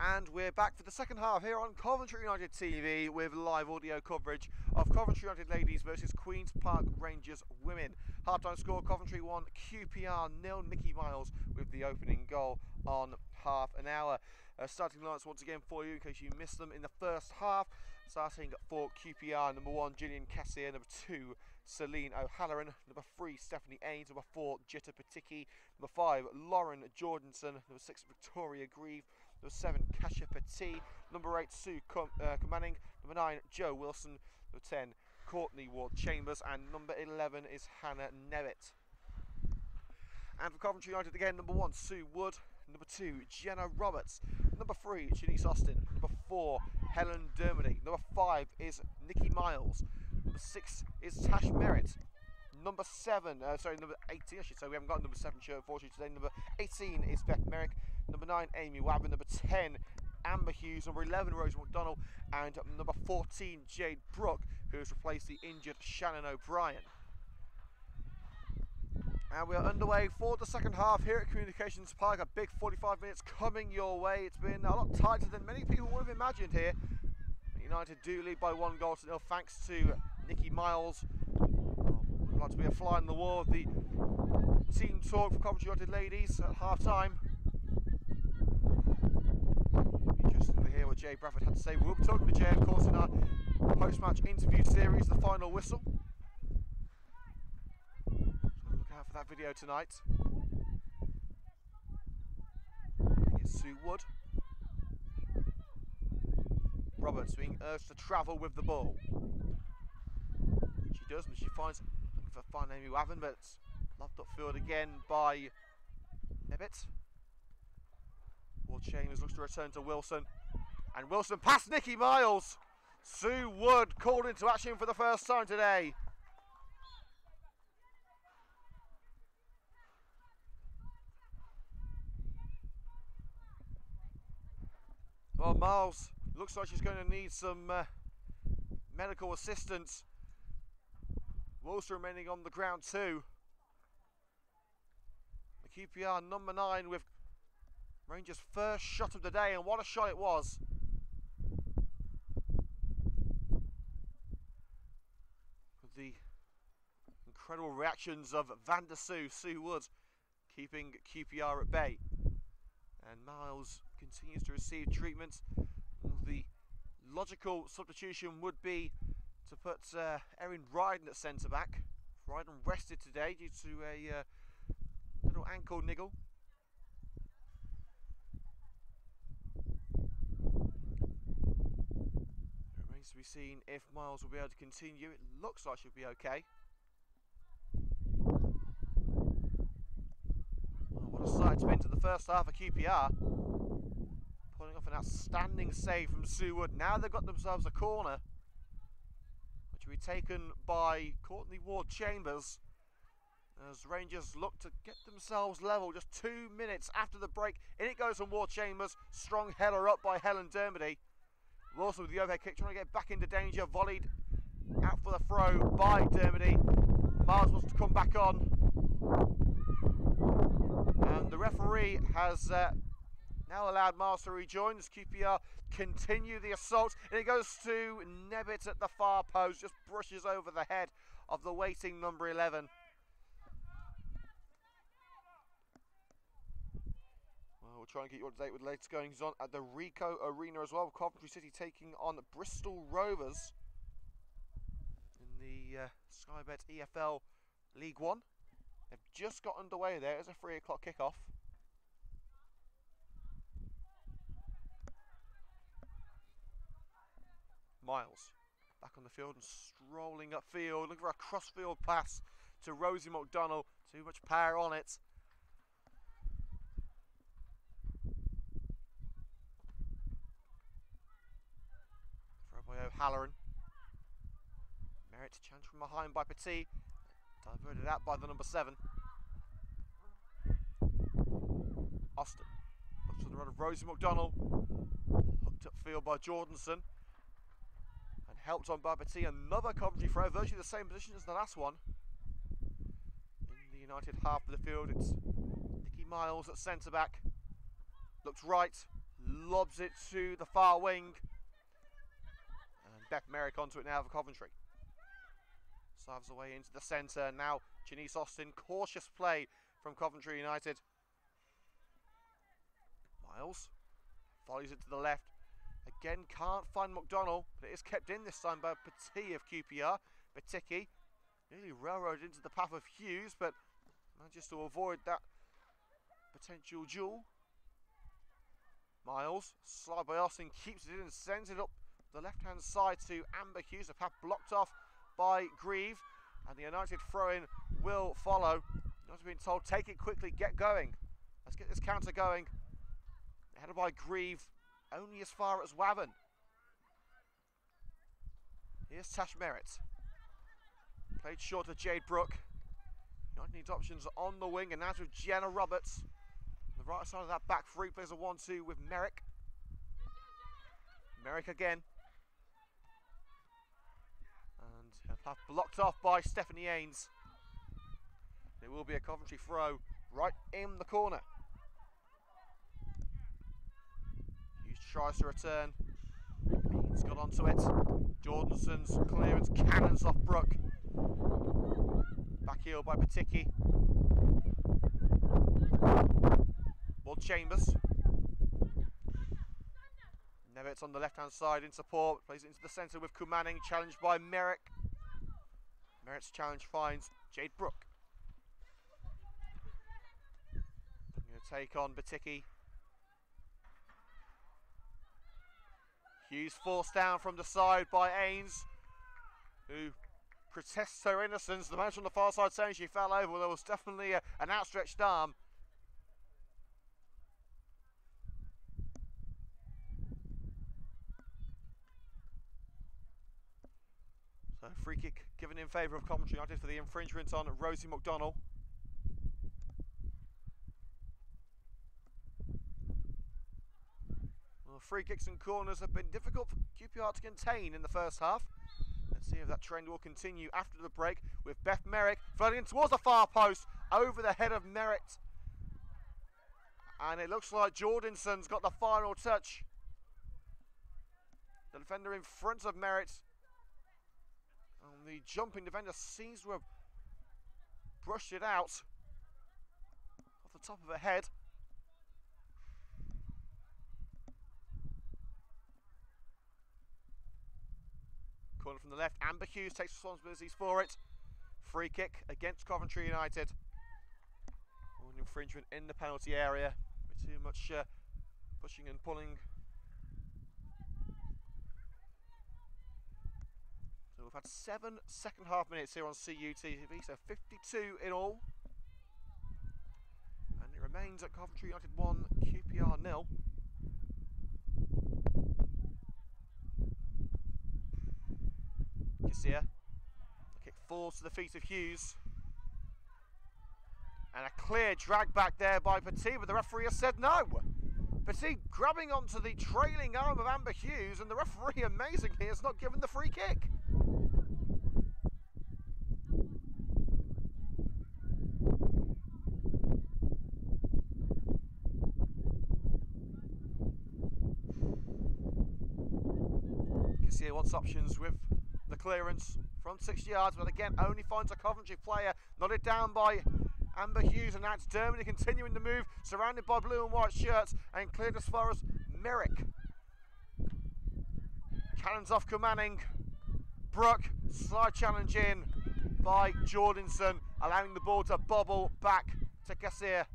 And we're back for the second half here on Coventry United TV with live audio coverage of Coventry United ladies versus Queen's Park Rangers women. Half-time score, Coventry 1, QPR 0. Nikki Miles with the opening goal on half an hour. Starting lines once again for you in case you missed them in the first half. Starting for QPR, number 1, Gillian Cassier, number 2, Celine O'Halloran, number 3, Stephanie Ains, number 4, Jitta Patiki, number 5, Lauren Jordanson, number 6, Victoria Grieve, number 7, Kasia Petit, number 8, Sue Manning, number 9, Jo Wilson, number 10, Courtney Ward-Chambers, and number 11 is Hannah Nevitt. And for Coventry United again, number 1, Sue Wood, number 2, Jenna Roberts, number 3, Janice Austin, number 4, Helen Dermody, number 5 is Nikki Miles, number 6 is Tash Merritt, number 18 I should say, we haven't got a number 7 shirt unfortunately today, number 18 is Beth Merrick, number 9 Amy Wabber, number 10 Amber Hughes, number 11 Rosie McDonald, and number 14 Jade Brooke, who has replaced the injured Shannon O'Brien. And we're underway for the second half here at Communications Park. A big 45 minutes coming your way. It's been a lot tighter than many people would have imagined here. United do lead by 1-0 thanks to Nikki Miles. Would like to be a fly on the wall of the team talk for Coventry United ladies at half-time. Interesting to hear what Jay Bradford had to say. We'll be talking to Jay, of course, in our post-match interview series, The Final Whistle. Out for that video tonight. Here's Sue Wood. Roberts being urged to travel with the ball. She does, and she finds looking for fine Amy Wavin, but loved upfield again by Nevitt. Ward-Chambers looks to return to Wilson, and Wilson past Nikki Miles. Sue Wood called into action for the first time today. Well, Miles looks like she's going to need some medical assistance. Wilson remaining on the ground too. The QPR number 9 with Rangers' first shot of the day, and what a shot it was. With the incredible reactions of Van der Sue Wood keeping QPR at bay. And Miles continues to receive treatment. The logical substitution would be to put Erin Ryden at centre-back. Ryden rested today due to a little ankle niggle. It remains to be seen if Miles will be able to continue. It looks like she'll be okay. What a sight it's been to the first half of QPR. Pulling off an outstanding save from Sue Wood. Now they've got themselves a corner, which will be taken by Courtney Ward-Chambers, as Rangers look to get themselves level just 2 minutes after the break. In it goes from Ward-Chambers. Strong header up by Helen Dermody. Wilson with the overhead kick, trying to get back into danger. Volleyed out for the throw by Dermody. Miles wants to come back on. And the referee has now allowed Miles to rejoin as QPR continue the assault. And it goes to Nevitt at the far post, just brushes over the head of the waiting number 11. Well, we'll try and get you up to date with the latest goings on at the Ricoh Arena as well. Coventry City taking on Bristol Rovers in the Sky Bet EFL League One. They've just got underway there. It's a 3 o'clock kickoff. Miles back on the field and strolling upfield, looking for a cross-field pass to Rosie McDonald. Too much power on it. Throw by O'Halloran. Merritt chance from behind by Petit. Diverted out by the number 7. Austin looks to the run of Rosie McDonald. Hooked upfield by Jordanson. And helped on by Petit. Another Coventry throw, virtually the same position as the last one. In the United half of the field, it's Nikki Miles at centre back. Looks right, lobs it to the far wing. And Beth Merrick onto it now for Coventry. Serves away into the centre. Now Janice Austin, cautious play from Coventry United. Miles volleys it to the left. Again, can't find McDonnell, but it is kept in this time by Petit of QPR. Batiki nearly railroaded into the path of Hughes, but manages to avoid that potential duel. Miles, slide by Austin, keeps it in and sends it up the left-hand side to Amber Hughes. The path blocked off by Grieve, and the United throw-in will follow. United being told, take it quickly, get going. Let's get this counter going. Headed by Grieve, only as far as Wavin. Here's Tash Merritt. Played short to Jade Brooke. United needs options on the wing, and now with Jenna Roberts. On the right side of that back three plays a 1-2 with Merrick. Merrick again. And a path blocked off by Stephanie Ains. There will be a Coventry throw right in the corner. Hughes tries to return. Ains got onto it. Jordanson's clearance cannons off Brooke. Back heel by Patiki. Ward Chambers. Nevitt's on the left hand side in support. Plays it into the centre with Kumanning. Challenged by Merrick. Merritt's challenge finds Jade Brooke. Going to take on Batiki. Hughes forced down from the side by Ains, who protests her innocence. The man from the far side saying she fell over. Well, there was definitely an outstretched arm. So free kick given in favour of Coventry United for the infringement on Rosie McDonnell. Well, free kicks and corners have been difficult for QPR to contain in the first half. Let's see if that trend will continue after the break with Beth Merrick floating in towards the far post over the head of Merritt. And it looks like Jordanson's got the final touch. The defender in front of Merritt. And the jumping defender seems to have brushed it out off the top of her head. Corner from the left, Amber Hughes takes responsibilities for it. Free kick against Coventry United. An infringement in the penalty area. Too much pushing and pulling. So we've had 7 second half minutes here on CUTV, so 52 in all. And it remains at Coventry United 1, QPR 0. Garcia. The kick falls to the feet of Hughes. And a clear drag back there by Petit, but the referee has said no. Petit grabbing onto the trailing arm of Amber Hughes, and the referee amazingly has not given the free kick. Garcia wants options with the clearance from 6 yards, but again only finds a Coventry player, nodded down by Amber Hughes, and that's Dermody continuing the move, surrounded by blue and white shirts, and cleared as far as Merrick. Cannons off Kumanning. Brooke, slide challenge in by Jordanson, allowing the ball to bobble back to Garcia.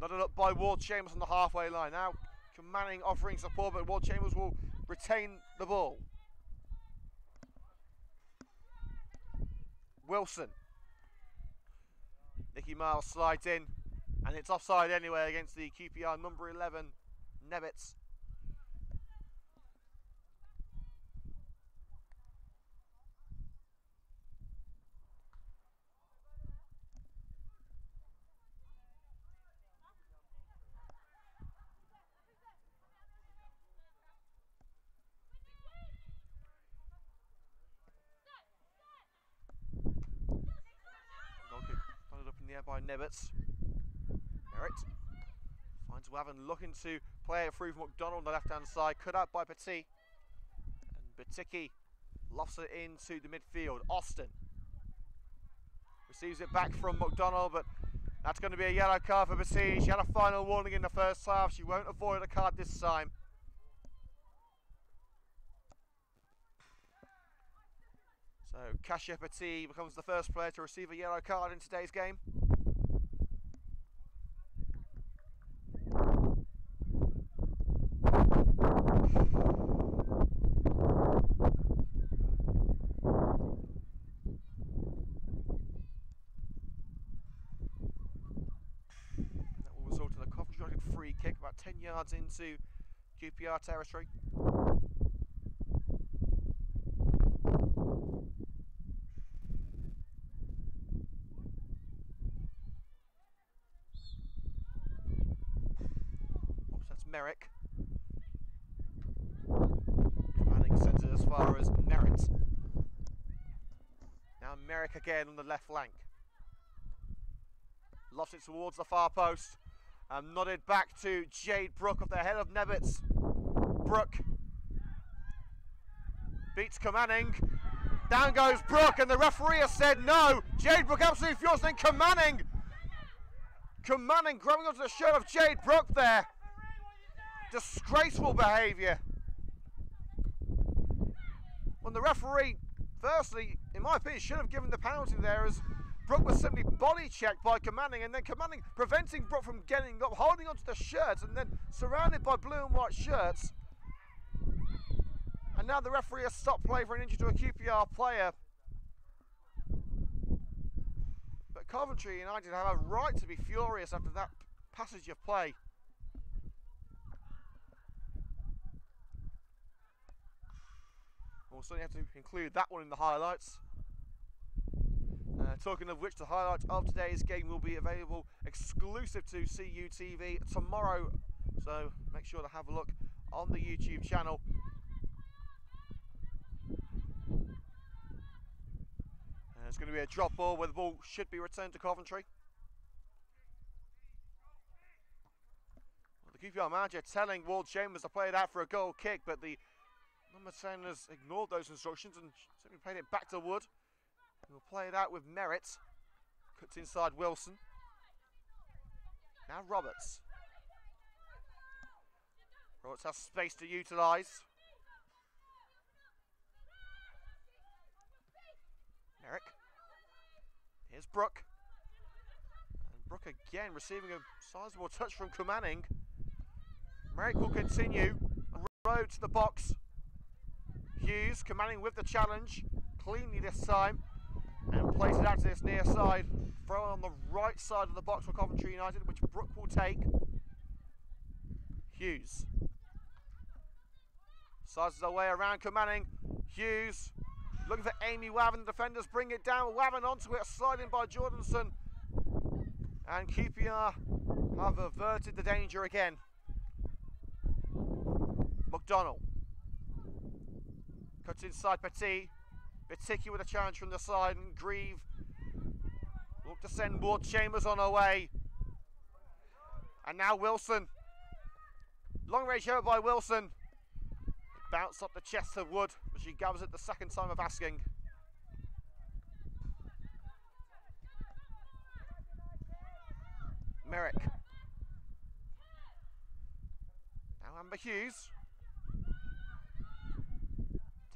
Nodded up by Ward Chambers on the halfway line. Now Kumanning offering support, but Ward Chambers will retain the ball. Wilson. Nikki Miles slides in, and it's offside anyway against the QPR number 11, Nevitz. By Nevitz. Merritt Finds Wavin looking to play it through from McDonald on the left-hand side, cut out by Petit. And Batiki lofts it into the midfield. Austin receives it back from McDonald, but that's going to be a yellow card for Petit. She had a final warning in the first half. She won't avoid a card this time. So Kasia Petit becomes the first player to receive a yellow card in today's game. That will result in a Coventry free kick about 10 yards into QPR territory. Merrick. Manning sends it as far as Merritt. Now Merrick again on the left flank. Lofts it towards the far post. And nodded back to Jade Brooke off the head of Nebbits. Brooke beats Manning. Down goes Brooke, and the referee has said no. Jade Brooke absolutely furious, then Manning grabbing onto the shirt of Jade Brooke there. Disgraceful behaviour. When the referee, firstly, in my opinion, should have given the penalty there, as Brooke was simply body checked by Manning, and then Manning preventing Brooke from getting up, holding onto the shirts, and then surrounded by blue and white shirts. And now the referee has stopped play for an injury to a QPR player. But Coventry United have a right to be furious after that passage of play. We'll certainly have to include that one in the highlights. Talking of which, the highlights of today's game will be available exclusive to CUTV tomorrow. So make sure to have a look on the YouTube channel. It's going to be a drop ball where the ball should be returned to Coventry. Well, the QPR manager telling Ward Chambers to play it out for a goal kick, but the number 10 has ignored those instructions and simply played it back to Wood. We'll play it out with Merritt. Cuts inside Wilson. Now Roberts. Roberts has space to utilise. Merrick. Here's Brooke. And Brooke again receiving a sizable touch from Manning. Merrick will continue. Road to the box. Hughes, Manning with the challenge. Cleanly this time. And plays it out to this near side. Throw on the right side of the box for Coventry United, which Brooke will take. Hughes. Sizes their way around Manning. Hughes. Looking for Amy Wavin, the defenders bring it down. Wavin onto it, sliding by Jordanson. And QPR have averted the danger again. McDonald. Cuts inside Petit. Batiki with a challenge from the side, and Grieve look to send Ward Chambers on her way. And now Wilson. Long range over by Wilson. Bounce up the chest of Wood, but she gathers it the second time of asking. Merrick. Now Amber Hughes.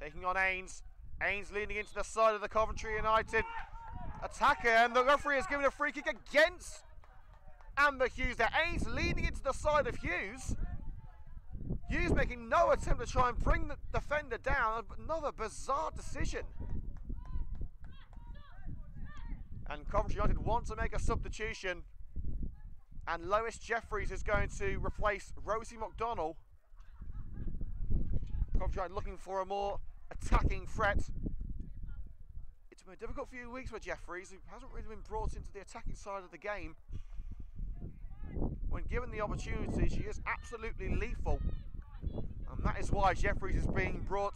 Taking on Ains. Ains leaning into the side of the Coventry United attacker, and the referee has given a free kick against Amber Hughes there. Ains leaning into the side of Hughes. Hughes making no attempt to try and bring the defender down. Another bizarre decision. And Coventry United want to make a substitution. And Lois Jeffries is going to replace Rosie McDonald. Coventry United looking for a more attacking threat. It's been a difficult few weeks for Jeffries, who hasn't really been brought into the attacking side of the game. When given the opportunity, she is absolutely lethal. And that is why Jeffries is being brought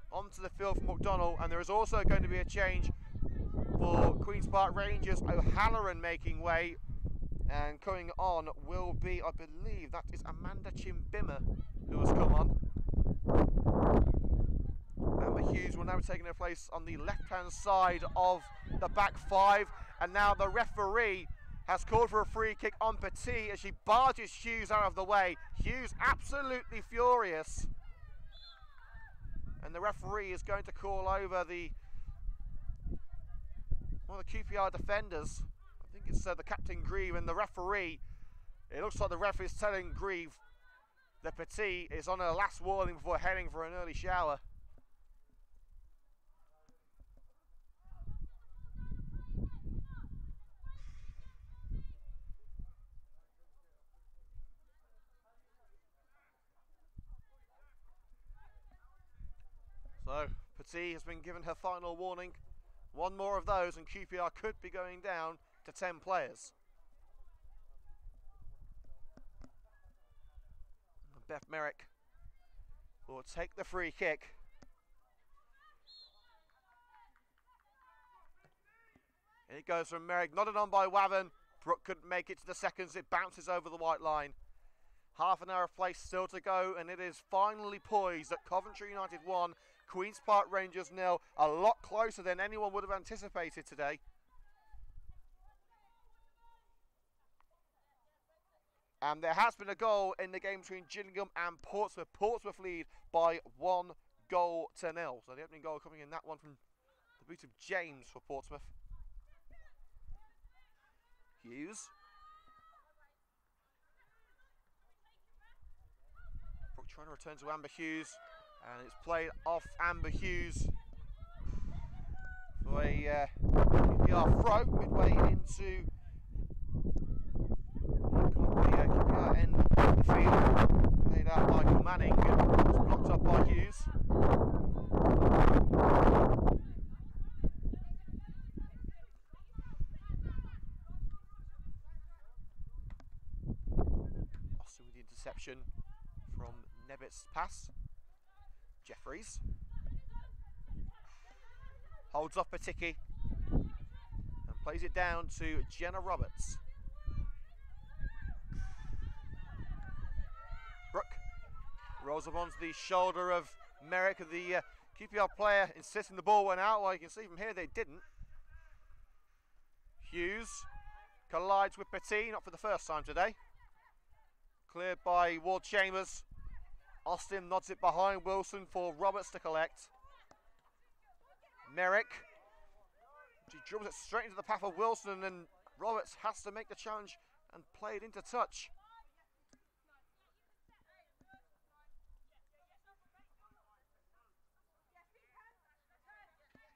onto the field for McDonald. And there is also going to be a change for Queen's Park Rangers. O'Halloran making way And coming on will be, I believe, that is Amanda Chimbimmer who has come on. Amber Hughes will now be taking her place on the left-hand side of the back five. And now the referee has called for a free kick on Petit as she barges Hughes out of the way. Hughes absolutely furious. And the referee is going to call over one of the QPR defenders. I think it's the captain Grieve, and the referee, it looks like the ref is telling Grieve that Petit is on her last warning before heading for an early shower. So Petit has been given her final warning. One more of those and QPR could be going down to 10 players. And Beth Merrick will take the free kick. And it goes from Merrick, nodded on by Waven. Brooke couldn't make it to the seconds, it bounces over the white line. Half an hour of play still to go, and it is finally poised at Coventry United 1, Queen's Park Rangers 0, a lot closer than anyone would have anticipated today. And there has been a goal in the game between Gillingham and Portsmouth. Portsmouth lead by 1-0. So the opening goal coming in, that one from the boot of James for Portsmouth. Hughes. Brooke trying to return to Amber Hughes. And it's played off Amber Hughes for a QPR throw midway into the QPR end of the field. Played out by Manning, and was blocked up by Hughes. Austin with the interception from Nebbitt's pass. Jeffries holds off Patiki and plays it down to Jenna Roberts. Brooke rolls up onto the shoulder of Merrick, the QPR player insisting the ball went out. Well, you can see from here they didn't. Hughes collides with Petit, not for the first time today. Cleared by Ward Chambers. Austin nods it behind Wilson for Roberts to collect. Merrick, she dribbles it straight into the path of Wilson, and Roberts has to make the challenge and play it into touch.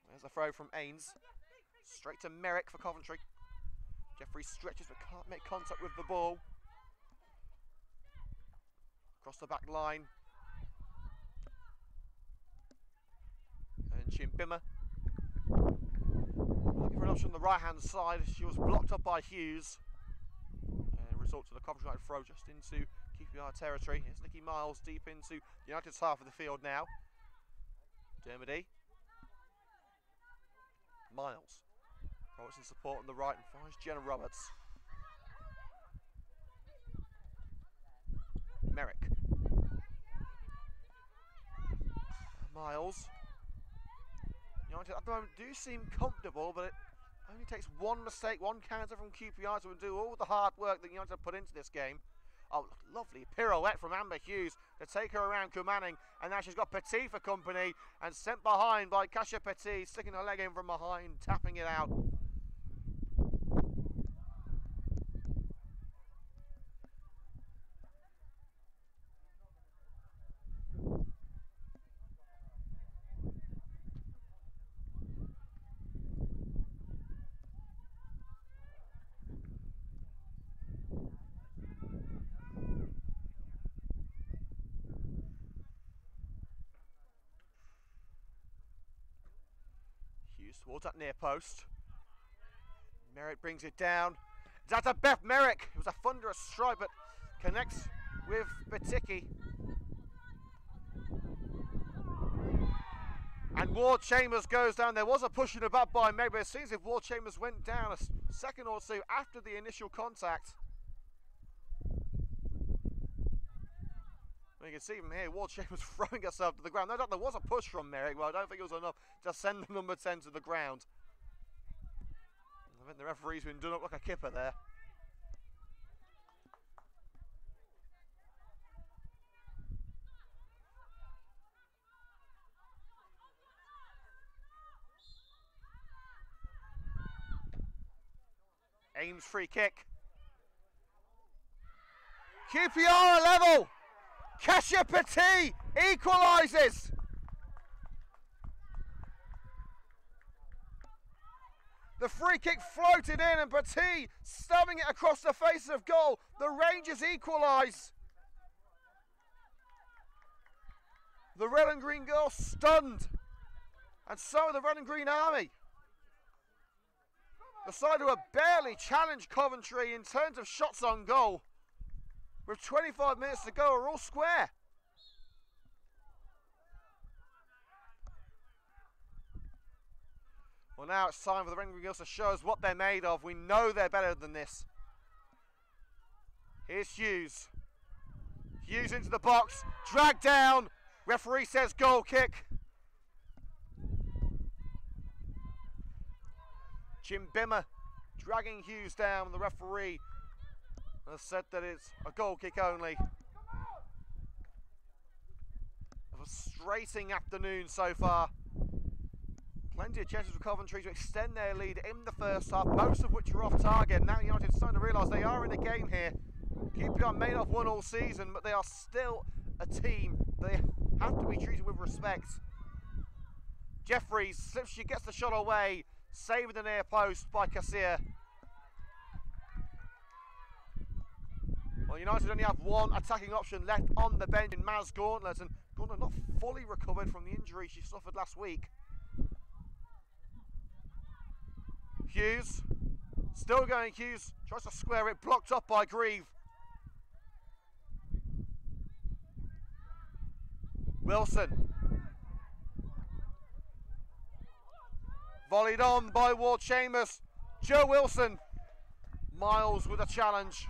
There's a throw from Ains. Straight to Merrick for Coventry. Jeffrey stretches but can't make contact with the ball. Across the back line. And Chimbimmer looking for an option on the right hand side. She was blocked up by Hughes. And results in a Coventry United throw just into QPR territory. Here's Nikki Miles deep into United's half of the field now. Dermody. Miles. Roberts in support on the right and finds Jenna Roberts. Merrick. Miles. United at the moment do seem comfortable, but it only takes one mistake, one counter from QPR to undo all the hard work that United have put into this game. Oh, lovely pirouette from Amber Hughes to take her around Kumanning, and now she's got Petit for company and sent behind by Kasia Petit, sticking her leg in from behind, tapping it out. Towards that near post. Merrick brings it down. That's a Beth Merrick. It was a thunderous strike, but connects with Batiki. And Ward Chambers goes down. There was a pushing about by Merrick, but it seems if Ward Chambers went down a second or two after the initial contact. You can see from here, Ward Chambers throwing herself to the ground. No doubt there was a push from Merrick, but I don't think it was enough to send the number 10 to the ground. I think the referee's been done up like a kipper there. Ames free kick. QPR level. Kasia Petit equalises. The free kick floated in and Petit stabbing it across the face of goal. The Rangers equalise. The red and green girls stunned. And so are the red and green army. The side who have barely challenged Coventry in terms of shots on goal, with 25 minutes to go, are all square. Well, now it's time for the Red and Green Girls to show us what they're made of. We know they're better than this. Here's Hughes. Hughes into the box, dragged down. Referee says goal kick. Jim Bimmer dragging Hughes down. The referee has said that it's a goal kick only. A frustrating afternoon so far. Plenty of chances for Coventry to extend their lead in the first half, most of which are off target. Now United starting to realise they are in a game here. QPR may not have won all season, but they are still a team. They have to be treated with respect. Jeffries slips, she gets the shot away, saved the near post by Kasia. Well, United only have one attacking option left on the bench in Maz Gauntlet, and Gauntlet not fully recovered from the injury she suffered last week. Hughes, still going Hughes, tries to square it, blocked up by Grieve. Wilson. Volleyed on by Ward Chambers. Joe Wilson. Miles with a challenge.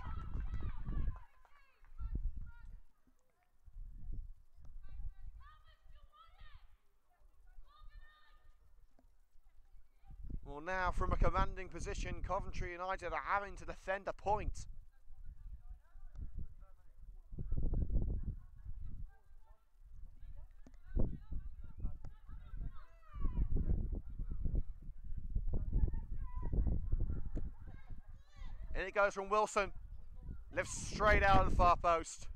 Well, now from a commanding position, Coventry United are having to defend a point. In it goes from Wilson. Lifts straight out of the far post.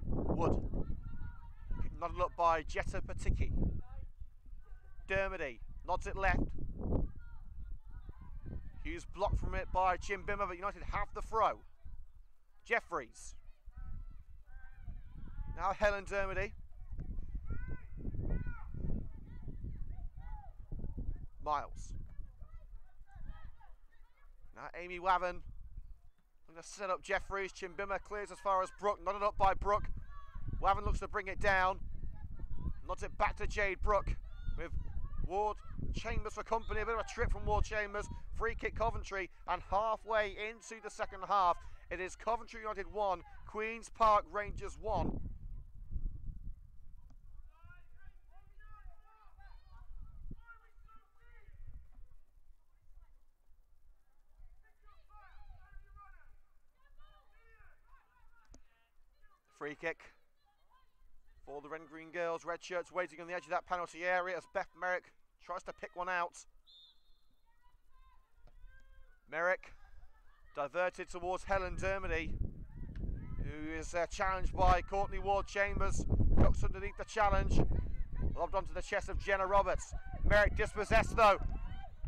Wood. Nodded up by Jetta Patiki. Dermody nods it left. Hughes blocked from it by Jim Bimmer, but United have the throw. Jeffries. Now Helen Dermody. Miles. Now Amy Waven. I'm going to set up Jeffries. Jim Bimmer clears as far as Brook. Nodded up by Brook. Waven looks to bring it down. Nods it back to Jade Brook with Ward Chambers for company. A bit of a trip from Ward Chambers. Free kick Coventry, and halfway into the second half, it is Coventry United 1, Queen's Park Rangers 1. Free kick for the Red and Green Girls. Red shirts waiting on the edge of that penalty area as Beth Merrick tries to pick one out. Merrick diverted towards Helen Dermody, who is challenged by Courtney Ward Chambers. Ducks underneath the challenge. Lobbed onto the chest of Jenna Roberts. Merrick dispossessed though.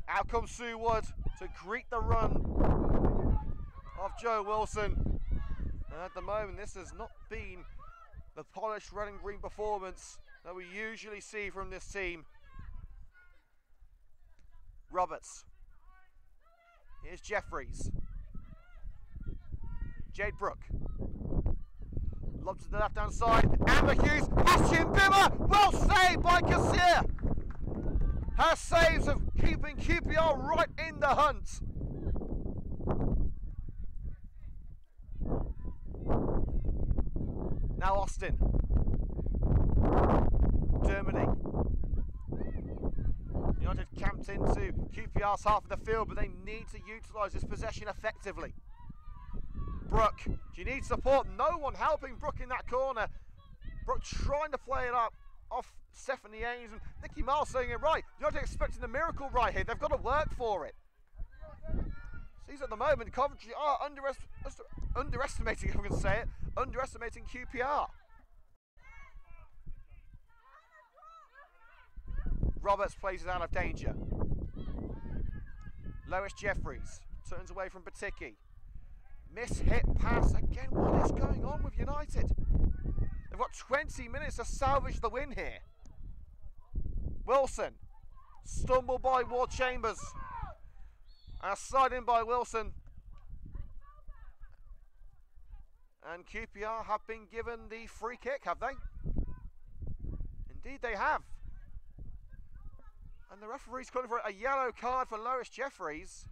Out comes Sue Wood to greet the run of Joe Wilson. And at the moment, this has not been the polished red and green performance that we usually see from this team. Roberts. Here's Jeffries. Jade Brook. Lob to the left-hand side. Amber Hughes, past Chimbimmer. Well saved by Kassir. Her saves of keeping QPR right in the hunt. Now Austin. Dermody. United camped into QPR's half of the field, but they need to utilise this possession effectively. Brooke, she needs support. No one helping Brooke in that corner. Brooke trying to play it up off Stephanie Ames, and Nikki Miles saying it right. United expecting a miracle right here. They've got to work for it. Sees at the moment Coventry are underestimating, if I can say it, underestimating QPR. Roberts plays it out of danger. Lois Jeffries turns away from Batiki. Miss-hit pass. Again, what is going on with United? They've got 20 minutes to salvage the win here. Wilson. Stumbled by Ward Chambers. And a slide in by Wilson. And QPR have been given the free kick, have they? Indeed they have. And the referee's calling for a yellow card for Lois Jeffries.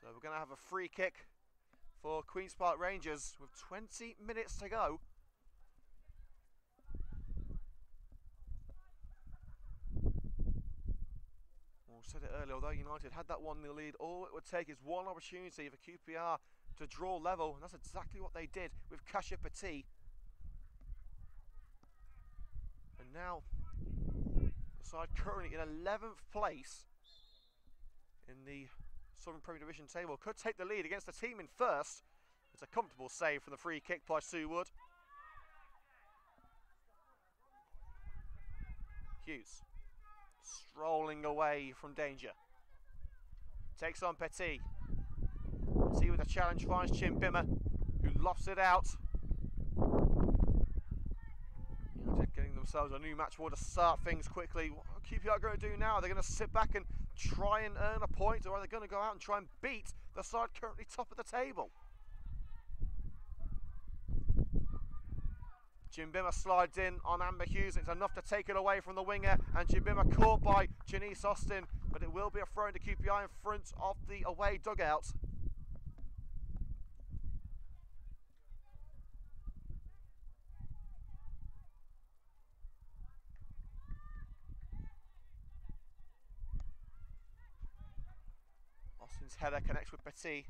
So we're going to have a free kick for Queen's Park Rangers with 20 minutes to go. Well, I said it earlier, although United had that 1-0 lead, all it would take is one opportunity for QPR to draw level, and that's exactly what they did with Kasia Petit. And now the side currently in 11th place in the Southern Premier Division table could take the lead against the team in first. It's a comfortable save from the free kick by Sue Wood. Hughes strolling away from danger. Takes on Petit. Petit with a challenge finds Chimbimmer, who lofts it out. United getting themselves a new match ball to start things quickly. What are QPR going to do now? They're going to sit back and try and earn a point, or are they going to go out and try and beat the side currently top of the table? Chimbimmer slides in on Amber Hughes. It's enough to take it away from the winger, and Chimbimmer caught by Janice Austin, but it will be a throw into QPR in front of the away dugout. Austin's header connects with Petit.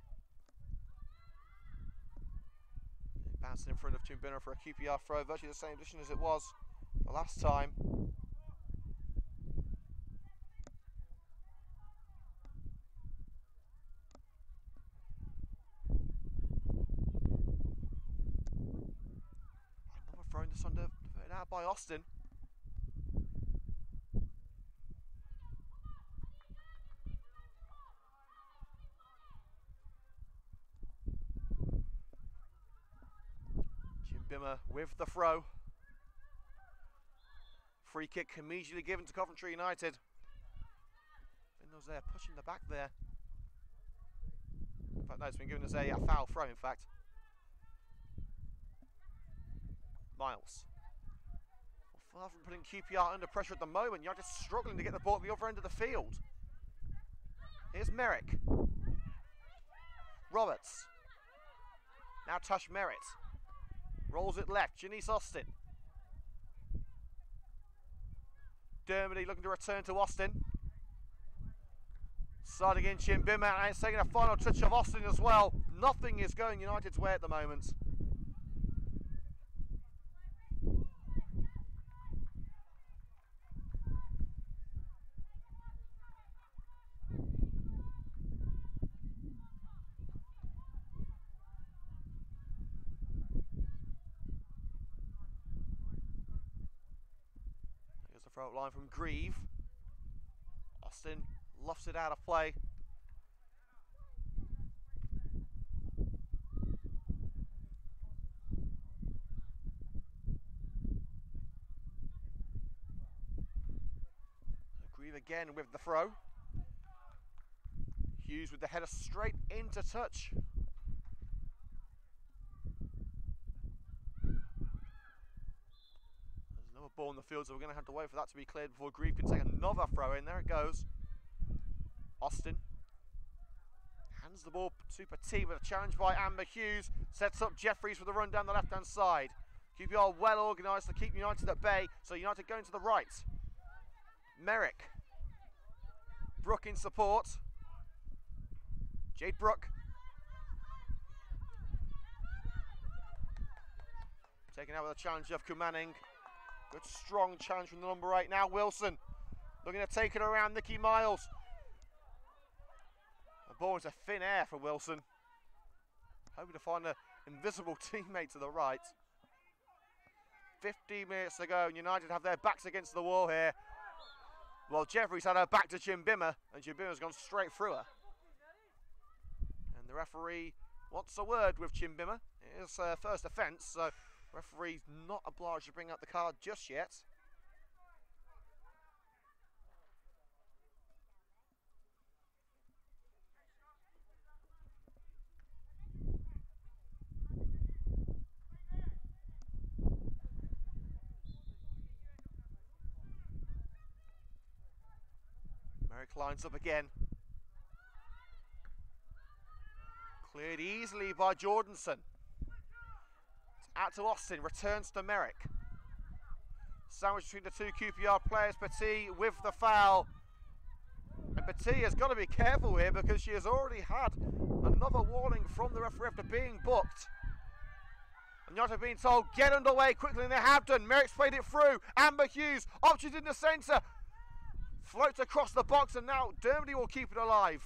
Bouncing in front of Chimbimmer for a QPR throw, virtually the same position as it was the last time. Another throw in this under out by Austin. Chimbimmer with the throw. Free kick immediately given to Coventry United. Windows there pushing the back there. In fact, no, it's been given as a foul throw, in fact. Miles. Well, far from putting QPR under pressure at the moment, you're just struggling to get the ball at the other end of the field. Here's Merrick. Roberts. Now Tash Merritt. Rolls it left, Janice Austin. Dermody looking to return to Austin. Sliding in Chimbimmer, and it's taking a final touch of Austin as well. Nothing is going United's way at the moment. Throw line from Grieve. Austin lofts it out of play. Grieve again with the throw. Hughes with the header straight into touch. There's another ball in the field, so we're going to have to wait for that to be cleared before Grieve can take another throw in. There it goes. Austin hands the ball to Petit with a challenge by Amber Hughes. Sets up Jeffries with a run down the left-hand side. QPR well organised to keep United at bay, so United going to the right. Merrick. Brook in support. Jade Brook. Taken out with a challenge of Kumaning. Good strong challenge from the number 8. Now Wilson looking to take it around Nicky Miles. The ball into thin air for Wilson. Hoping to find an invisible teammate to the right. 15 minutes to go and United have their backs against the wall here. Well, Jeffries had her back to Chimbimma, and Chimbimma's gone straight through her. And the referee wants a word with Chimbimma. It is her first offence, so the referee's not obliged to bring out the card just yet. Merrick lines up again. Cleared easily by Jordanson. It's out to Austin, returns to Merrick. Sandwich between the two QPR players, Petit with the foul. And Petit has got to be careful here because she has already had another warning from the referee after being booked. And United being told, get underway quickly, and they have done. Merrick's played it through. Amber Hughes, options in the centre. Floats across the box, and now Dermody will keep it alive.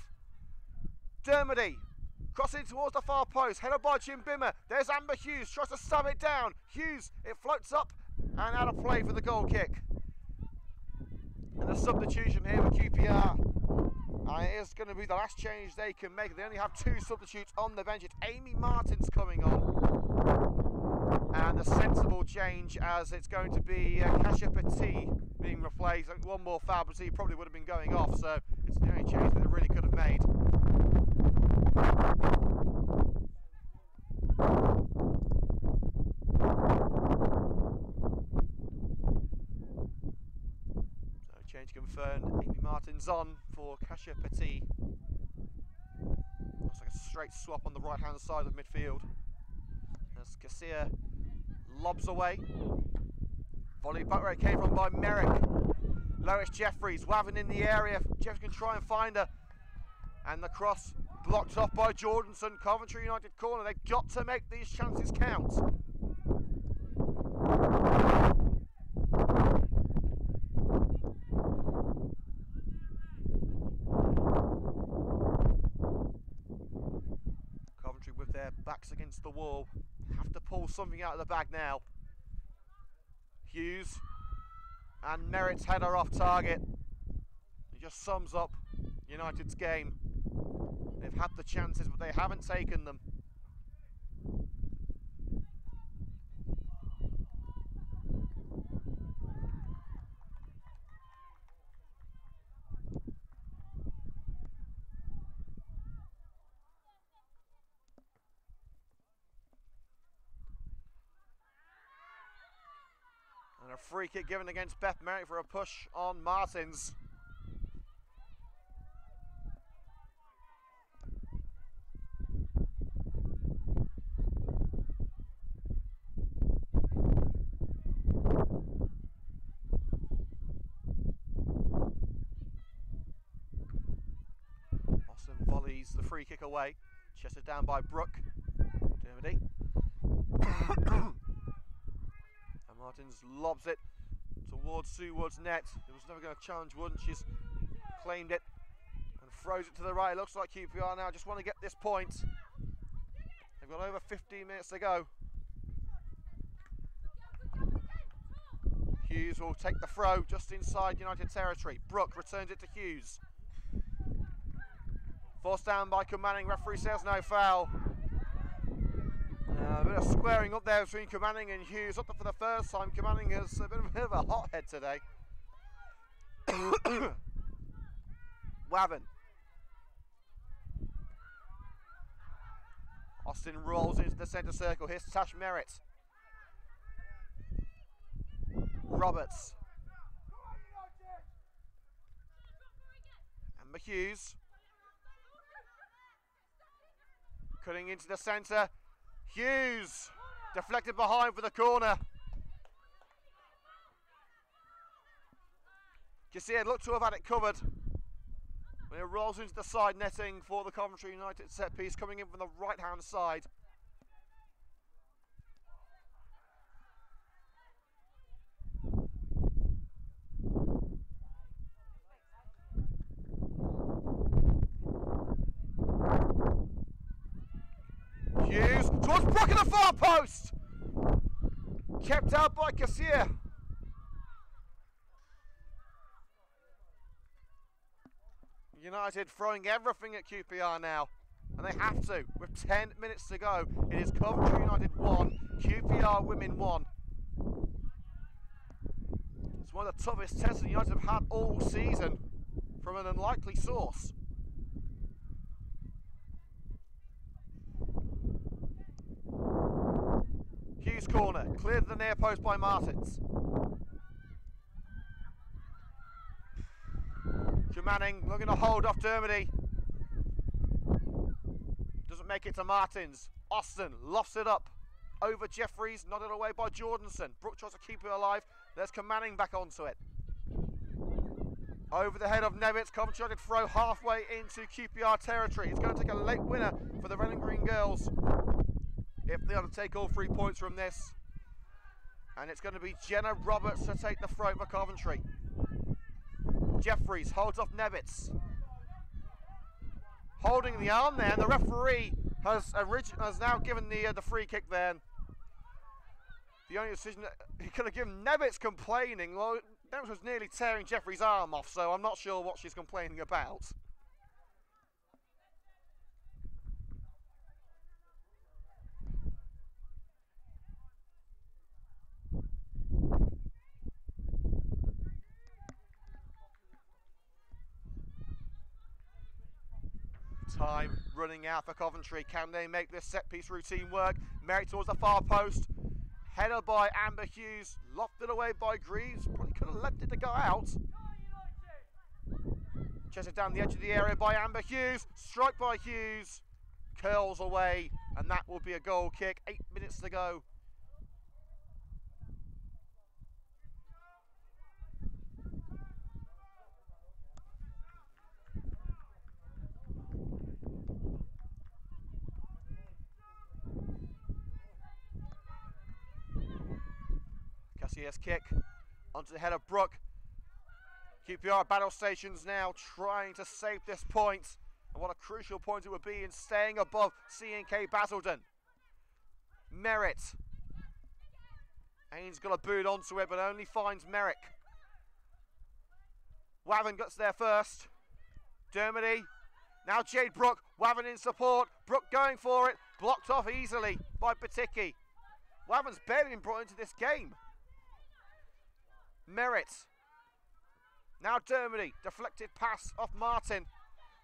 Dermody crossing towards the far post, headed by Chimbimma. There's Amber Hughes, tries to stab it down. Hughes, it floats up and out of play for the goal kick. And the substitution here with QPR. It is going to be the last change they can make. They only have 2 substitutes on the bench. It's Amy Martin's coming on. And a sensible change as it's going to be Kasia Petit being replaced. I think one more foul, Petit probably would have been going off. So it's the only change that they really could have made. So change confirmed. Amy Martin's on for Kasia Petit. Looks like a straight swap on the right hand side of midfield. As Kasia lobs away. Volley back where it came from by Merrick. Lois Jeffries, Wavin in the area. Jeffries can try and find her. And the cross blocked off by Jordanson. Coventry United corner. They've got to make these chances count. Coventry with their backs against the wall. Have to pull something out of the bag now. Hughes and Merritt's header off target. It just sums up United's game. They've had the chances, but they haven't taken them. And a free kick given against Beth Merrick for a push on Martins. Austin volleys the free kick away. Chested down by Brooke. Dermody. Martins lobs it towards Sue Wood's net. It was never going to challenge Wood, and she's claimed it and throws it to the right. It looks like QPR now just want to get this point. They've got over 15 minutes to go. Hughes Hughes will take the throw just inside United territory. Brook returns it to Hughes. Forced down by Manning. Referee says no foul. A bit of squaring up there between Manning and Hughes. Up for the first time. Manning has been a bit of a hothead today. Wavin. Austin rolls into the centre circle. Here's Tash Merritt. Roberts. Amber Hughes. Cutting into the centre. Hughes. Deflected behind for the corner. Garcia looked to have had it covered. When it rolls into the side netting for the Coventry United set piece, coming in from the right hand side. Hughes towards Brook at the far post. Kept out by Garcia. United throwing everything at QPR now, and they have to with 10 minutes to go. It is Coventry United 1, QPR Women 1. It's one of the toughest tests that United have had all season from an unlikely source. Hughes corner, cleared to the near post by Martins. Manning looking to hold off Dermody. Doesn't make it to Martins. Austin lofts it up over Jeffries, nodded away by Jordanson. Brook tries to keep it alive. There's Manning back onto it. Over the head of Nevitz. Coventry United throw halfway into QPR territory. It's going to take a late winner for the Red and Green girls if they are to take all 3 points from this. And it's going to be Jenna Roberts to take the throw for Coventry. Jeffries holds off Nevitz. Holding the arm there, and the referee has now given the free kick there. The only decision that he could have given, Nevitz complaining. Well, Nevitz was nearly tearing Jeffries' arm off, so I'm not sure what she's complaining about. Time running out for Coventry. Can they make this set piece routine work? Merritt towards the far post. Header by Amber Hughes. Lofted away by Greaves. Probably could have left it to go out. Chested down the edge of the area by Amber Hughes. Strike by Hughes. Curls away. And that will be a goal kick. 8 minutes to go. Cassius kick onto the head of Brook. QPR battle stations now trying to save this point. And what a crucial point it would be in staying above C&K Basildon. Merritt. Ain's got a boot onto it, but only finds Merrick. Wavin gets there first. Dermody. Now Jade Brook. Wavin in support. Brook going for it. Blocked off easily by Baticki. Wavin's barely been brought into this game. Merritt. Now Dermody. Deflected pass off Martin.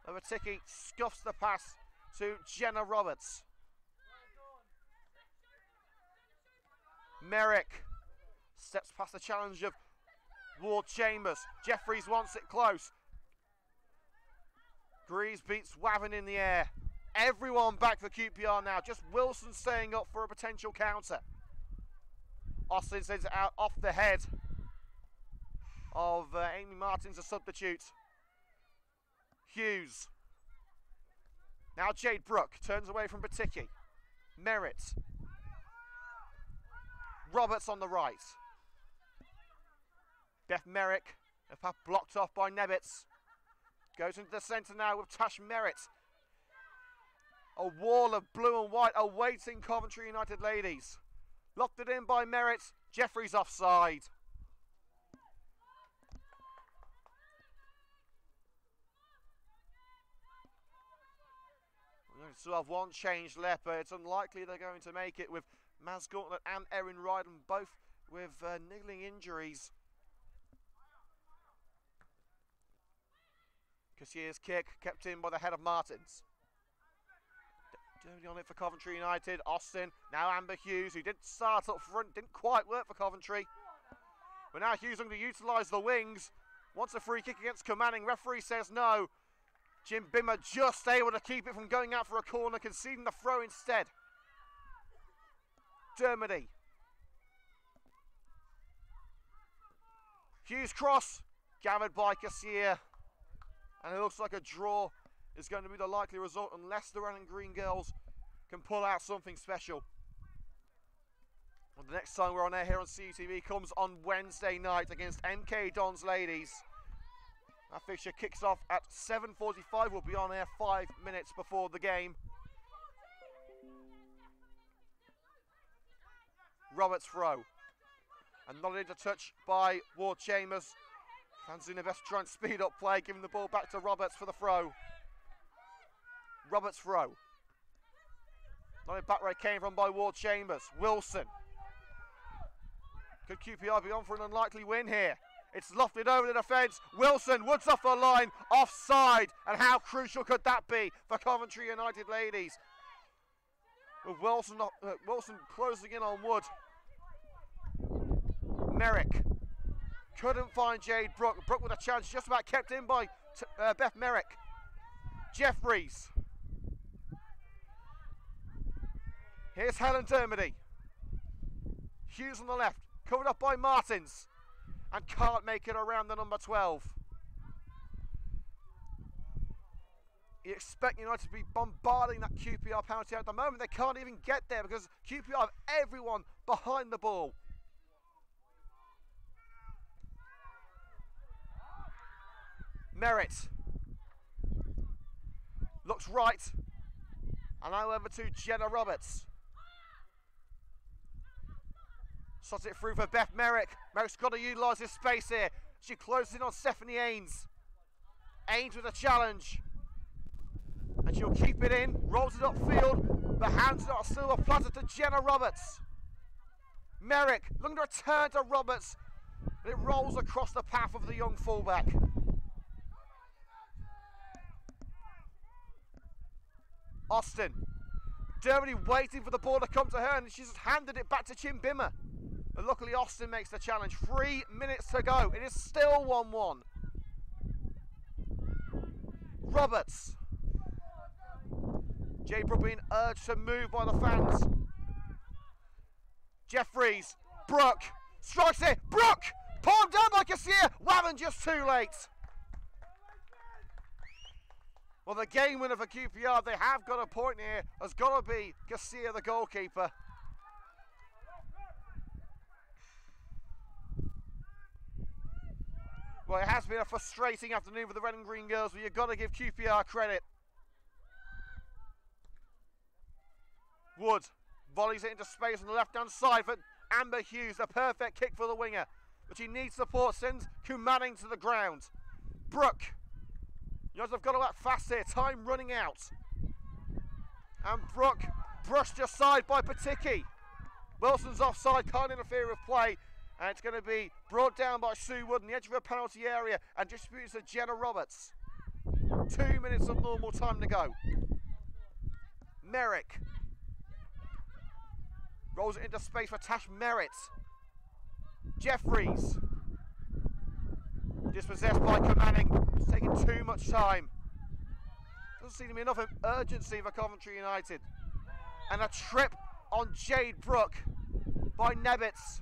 And Baticki scuffs the pass to Jenna Roberts. Merrick steps past the challenge of Ward Chambers. Jeffries wants it close. Greaves beats Wavin in the air. Everyone back for QPR now. Just Wilson staying up for a potential counter. Austin sends it out off the head of Amy Martins, a substitute. Hughes. Now Jade Brook turns away from Baticki. Merritt. Roberts on the right. Beth Merrick, a path blocked off by Nevitz. Goes into the centre now with Tash Merritt. A wall of blue and white awaiting Coventry United ladies. Lofted in by Merritt. Jeffries offside. still have one change left, but it's unlikely they're going to make it, with Maz Gauntlet and Erin Ryden both with niggling injuries. Cassier's kick kept in by the head of Martins. Dirty on it for Coventry United. Austin, now Amber Hughes, who did start up front, didn't quite work for Coventry. But now Hughes going to utilise the wings. Wants a free kick against Commanding. Referee says no. Jim Bimmer just able to keep it from going out for a corner, conceding the throw instead. Dermody. Hughes cross, gathered by Cassier. And it looks like a draw is going to be the likely result unless the Red and Green girls can pull out something special. Well, the next time we're on air here on CTV comes on Wednesday night against MK Dons Ladies. That fixture kicks off at 7:45. We'll be on air 5 minutes before the game. Roberts throw. And not into touch by Ward Chambers. Fans doing their best to try and speed up play, giving the ball back to Roberts for the throw. Roberts throw. Not in back where it came from by Ward Chambers. Wilson. Could QPR be on for an unlikely win here? It's lofted over the defence. Wilson, Woods off the line, offside. And how crucial could that be for Coventry United ladies? With Wilson closing in on Wood. Merrick. Couldn't find Jade Brooke. Brooke with a chance, just about kept in by Beth Merrick. Jeffries. Here's Helen Dermody. Hughes on the left, covered up by Martins. And can't make it around the number 12. You expect United to be bombarding that QPR penalty at the moment. They can't even get there because QPR have everyone behind the ball. Merritt. Looks right. And now over to Jenna Roberts. Slots it through for Beth Merrick. Merrick's got to utilise his space here. She closes in on Stephanie Ains. Ains with a challenge. And she'll keep it in. Rolls it upfield. The hands are still a flutter to Jenna Roberts. Merrick looking to return to Roberts. But it rolls across the path of the young fullback. Austin. Dermody waiting for the ball to come to her, and she's just handed it back to Jim Bimmer. But luckily Austin makes the challenge. 3 minutes to go. It is still 1-1. Roberts. Jade Brooke being urged to move by the fans. Jeffries. Brooke. Strikes it. Brooke! Palmed down by Cassier. Wavin just too late. Well, the game winner for QPR, they have got a point here, has got to be Cassier, the goalkeeper. Well, it has been a frustrating afternoon for the Red and Green girls, but you've got to give QPR credit. Wood volleys it into space on the left-hand side for Amber Hughes, a perfect kick for the winger. But she needs support, sends Kumaning to the ground. Brooke. United have got to act fast here, time running out. And Brooke brushed aside by Patiki. Wilson's offside, can't interfere with play. And it's going to be brought down by Sue Wood on the edge of her penalty area and distributed to Jenna Roberts. 2 minutes of normal time to go. Merrick. Rolls it into space for Tash Merritt. Jeffries. Dispossessed by Commanding. It's taking too much time. Doesn't seem to be enough urgency for Coventry United. And a trip on Jade Brooke by Nebbits.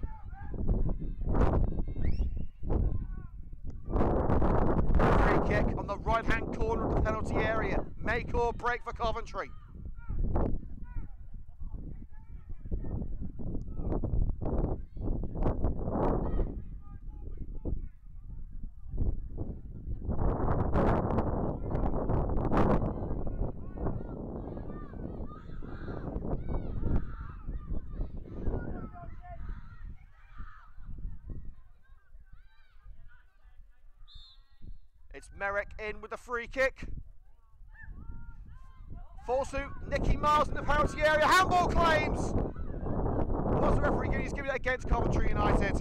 Free kick on the right-hand corner of the penalty area. Make or break for Coventry. It's Merrick in with the free kick. Falls to Nicky Miles in the penalty area. Handball claims. What's the referee giving? He's giving it against Coventry United.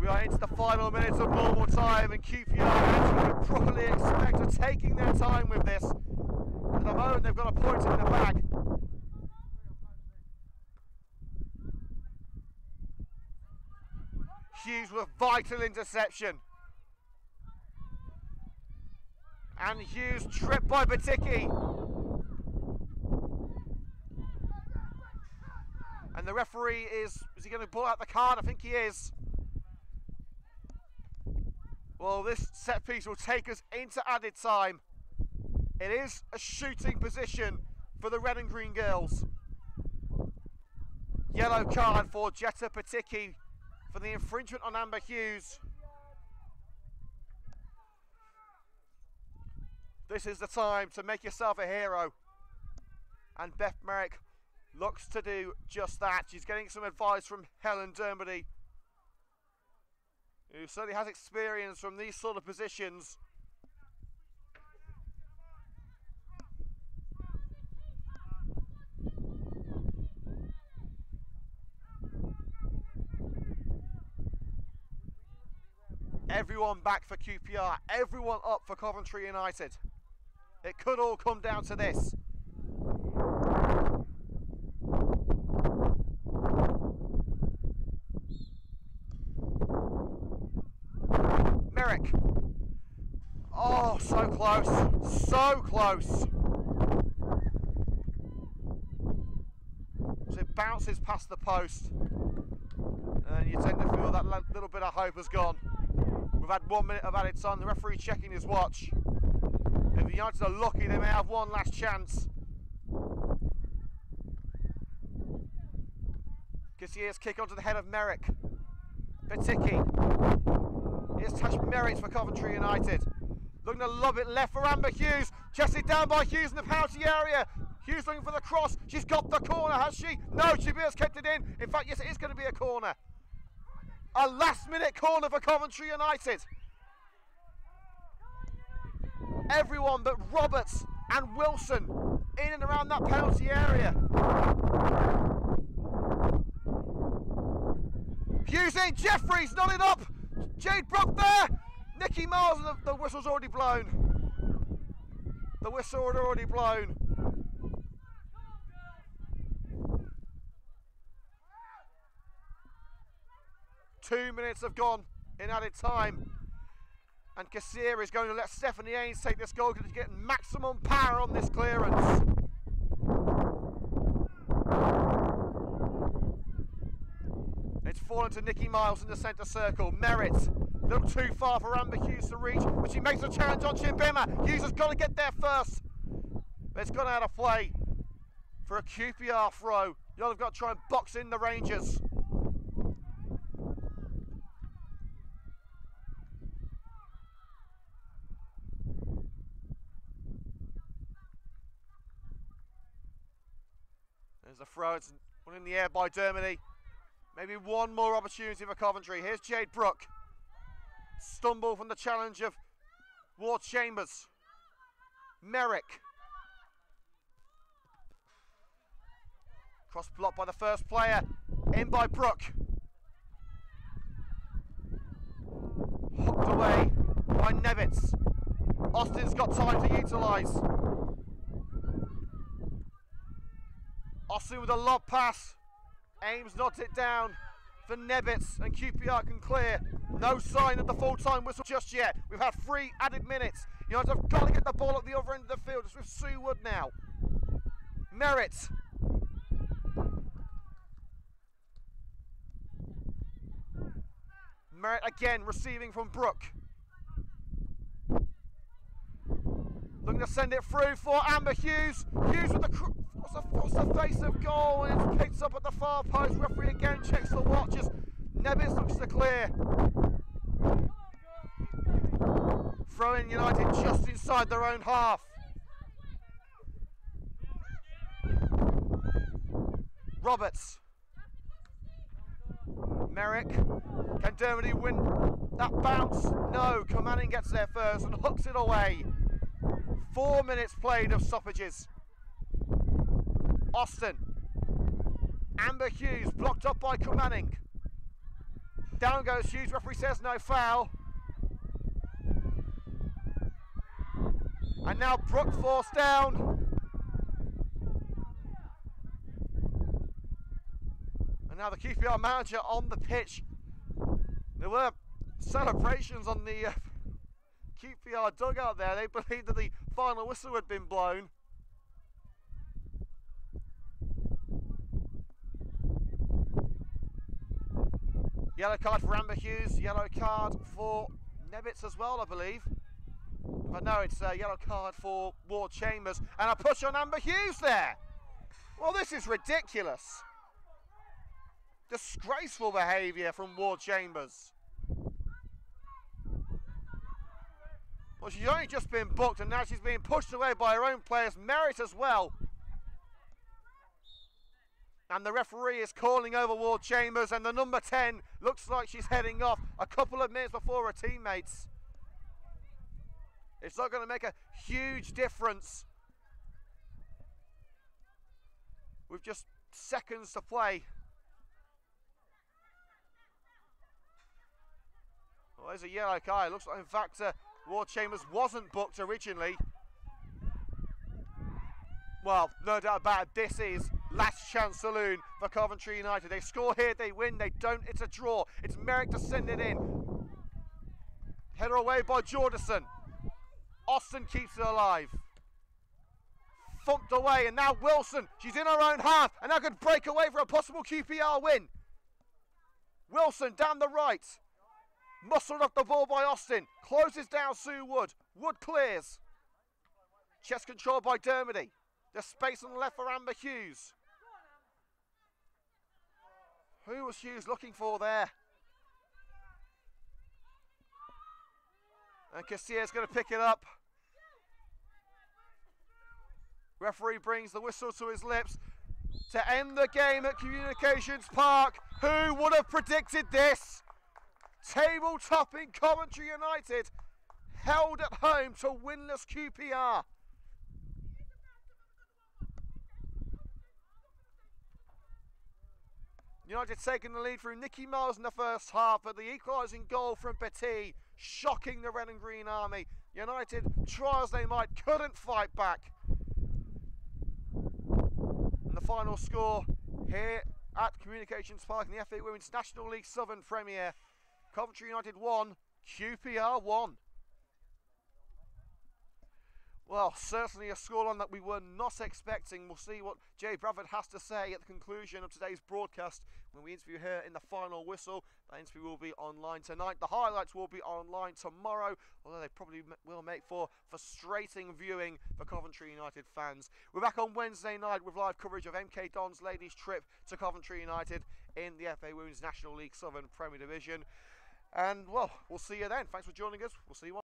We are into the final minutes of normal time, and QPR, as you can properly expect, are taking their time with this. At the moment, they've got a point in the bag. Hughes with a vital interception. And Hughes tripped by Batiki. And the referee is he going to pull out the card? I think he is. Well, this set piece will take us into added time. It is a shooting position for the red and green girls. Yellow card for Jetta Batiki for the infringement on Amber Hughes. This is the time to make yourself a hero. And Beth Merrick looks to do just that. She's getting some advice from Helen Dermody, who certainly has experience from these sort of positions. Everyone back for QPR, everyone up for Coventry United. It could all come down to this. Merrick. Oh, so close, so close. So it bounces past the post, and you tend to feel that little bit of hope has gone. We've had 1 minute of added time, the referee checking his watch. If the United are lucky, they may have one last chance. Cassier's kick onto the head of Merrick. Batiki. Here's Tash Merritt for Coventry United. Looking to lob it left for Amber Hughes. Chested down by Hughes in the penalty area. Hughes looking for the cross. She's got the corner, has she? No, Chibia's kept it in. In fact, yes, it is going to be a corner. A last-minute corner for Coventry United. Everyone but Roberts and Wilson in and around that penalty area. Hughes in, Jeffries nodded up. Jade Brook there. Nicky Miles, and the whistle's already blown. The whistle had already blown. Two minutes have gone in added time, and Kassir is going to let Stephanie Ains take this goal to get maximum power on this clearance. It's fallen to Nicky Miles in the centre circle. Merritt, a little too far for Amber Hughes to reach, but she makes a challenge on Chimbima. Hughes has got to get there first. But it's gone out of play for a QPR throw. You'll have got to try and box in the Rangers. There's a throw, it's one in the air by Dermody. Maybe one more opportunity for Coventry. Here's Jade Brook. Stumble from the challenge of Ward Chambers. Merrick. Cross blocked by the first player. In by Brook. Hooked away by Nevitz. Austin's got time to utilise. Austin with a lob pass. Ames nods it down for Nevitz, and QPR can clear. No sign of the full-time whistle just yet. We've had 3 added minutes. United have got to get the ball at the other end of the field. It's with Sue Wood now. Merritt. Merritt again receiving from Brook. Looking to send it through for Amber Hughes. Hughes with the what's the face of goal, and it's picked up at the far post. Referee again checks the watches. Nevitz looks to clear. Throwing United just inside their own half. Roberts. Merrick. Can Dermody win that bounce? No, Comanning gets there first and hooks it away. 4 minutes played of stoppages. Austin. Amber Hughes blocked up by Comanning. Down goes Hughes, referee says no foul. And now Brooke forced down. And now the QPR manager on the pitch. There were celebrations on the QPR dugout there. They believed that the final whistle had been blown. Yellow card for Amber Hughes, yellow card for Nebbits as well, I believe. But no, it's a yellow card for Ward Chambers. And a push on Amber Hughes there. Well, this is ridiculous. Disgraceful behaviour from Ward Chambers. Well, she's only just been booked and now she's being pushed away by her own players. Merritt as well. And the referee is calling over Ward Chambers, and the number 10 looks like she's heading off a couple of minutes before her teammates. It's not going to make a huge difference with just seconds to play. Well, there's a yellow card. It looks like, in fact, Ward Chambers wasn't booked originally. Well, no doubt about it, this is last chance saloon for Coventry United. They score here, they win, they don't, it's a draw. It's Merrick to send it in. Header away by Jordison. Austin keeps it alive. Thumped away, and now Wilson, she's in her own half, and now could break away for a possible QPR win. Wilson down the right. Muscled up the ball by Austin. Closes down Sue Wood. Wood clears. Chest control by Dermody. There's space on the left for Amber Hughes. Who was Hughes looking for there? And Casillas going to pick it up. Referee brings the whistle to his lips to end the game at Communications Park. Who would have predicted this? Table topping Coventry United held at home to winless QPR. United taking the lead through Nicky Miles in the first half, but the equalising goal from Petit shocking the Red and Green Army. United, try as they might, couldn't fight back. And the final score here at Communications Park in the FA Women's National League Southern Premier. Coventry United 1, QPR 1. Well, certainly a scoreline that we were not expecting. We'll see what Jay Bradford has to say at the conclusion of today's broadcast when we interview her in the final whistle. That interview will be online tonight. The highlights will be online tomorrow, although they probably will make for frustrating viewing for Coventry United fans. We're back on Wednesday night with live coverage of MK Dons ladies' trip to Coventry United in the FA Women's National League Southern Premier Division. And, well, we'll see you then. Thanks for joining us. We'll see you on